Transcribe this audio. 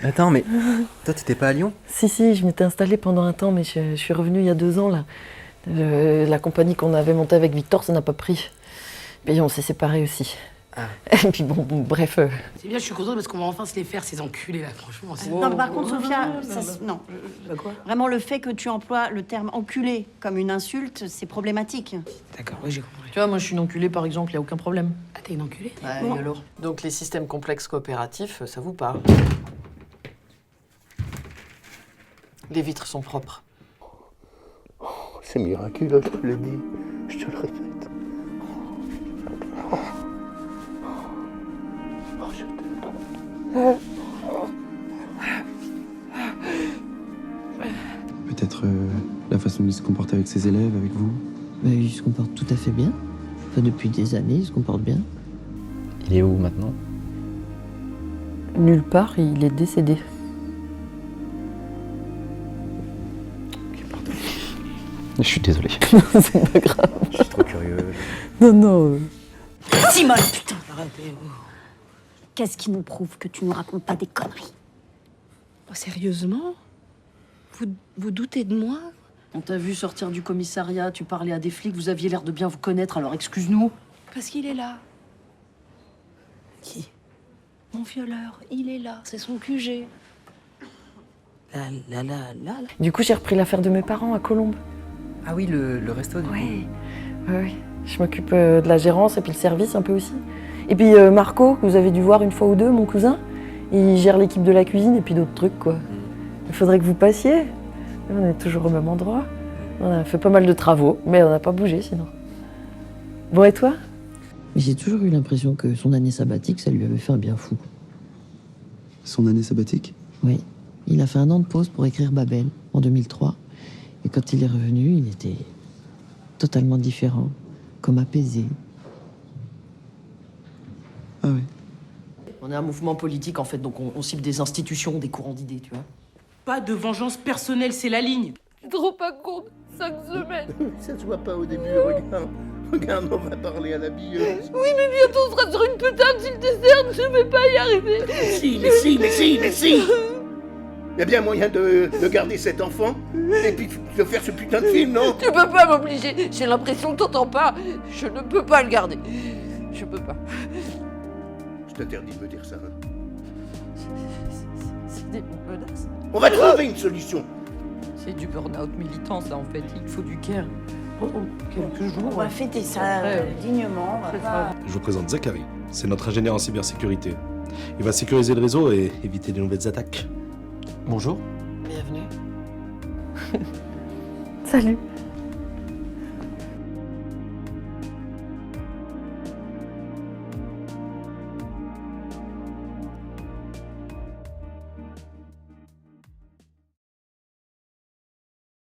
Attends, mais toi, t'étais pas à Lyon? Si, je m'étais installée pendant un temps, mais je suis revenue il y a 2 ans, là. La compagnie qu'on avait montée avec Victor, ça n'a pas pris. Et on s'est séparés aussi. Ah. Et puis bon, bref. C'est bien, je suis contente parce qu'on va enfin se les faire, ces enculés là, franchement. Non, mais par contre, Sophia, non. Quoi? Vraiment, le fait que tu emploies le terme enculé comme une insulte, c'est problématique. D'accord, oui, j'ai compris. Tu vois, moi je suis une enculée par exemple, il n'y a aucun problème. Ah, t'es une enculée? Ouais, et alors? Donc les systèmes complexes coopératifs, ça vous parle? Les vitres sont propres. C'est miraculeux, je te le dis, je te le répète. Je t'aime. Peut-être la façon dont il se comporte avec ses élèves, avec vous. Mais il se comporte tout à fait bien. Enfin, depuis des années, il se comporte bien. Il est où maintenant? Nulle part, il est décédé. Je suis désolé. C'est pas grave. Je suis trop curieux. Non. Simone, putain! Arrêtez. Qu'est-ce qui nous prouve que tu nous racontes pas des conneries? Oh, sérieusement? Vous doutez de moi? On t'a vu sortir du commissariat, tu parlais à des flics, vous aviez l'air de bien vous connaître, alors excuse-nous. Parce qu'il est là. Qui? Mon violeur, il est là, c'est son QG. Là. Du coup, j'ai repris l'affaire de mes parents à Colombes. Ah oui, le resto du coup. Ouais. Je m'occupe de la gérance et puis le service un peu aussi. Et puis Marco, que vous avez dû voir une fois ou deux, mon cousin, il gère l'équipe de la cuisine et puis d'autres trucs, quoi. Il faudrait que vous passiez. On est toujours au même endroit. On a fait pas mal de travaux, mais on n'a pas bougé sinon. Bon, et toi? Mais j'ai toujours eu l'impression que son année sabbatique, ça lui avait fait un bien fou. Son année sabbatique? Oui. Il a fait 1 an de pause pour écrire Babel, en 2003. Et quand il est revenu, il était totalement différent, comme apaisé. Ah ouais. On est un mouvement politique en fait, donc on cible des institutions, des courants d'idées, tu vois. Pas de vengeance personnelle, c'est la ligne. Tu te rends pas compte, 5 semaines. Ça se voit pas au début, regarde. Regarde, on va parler à la billeuse. Oui, mais bientôt on sera sur une putain d'île déserte, je vais pas y arriver. Mais si. Il y a bien moyen de garder cet enfant et puis de faire ce putain de film, non? Tu peux pas m'obliger, j'ai l'impression que t'entends pas. Je ne peux pas le garder. Je peux pas. Je t'interdis de me dire ça. Hein. C'est des menaces. On va trouver une solution. C'est du burn-out militant, ça, en fait. Il faut du care. Quelques jours. On va fêter ça dignement. On va pas... Je vous présente Zachary, c'est notre ingénieur en cybersécurité. Il va sécuriser le réseau et éviter de nouvelles attaques. Bonjour. Bienvenue. Salut.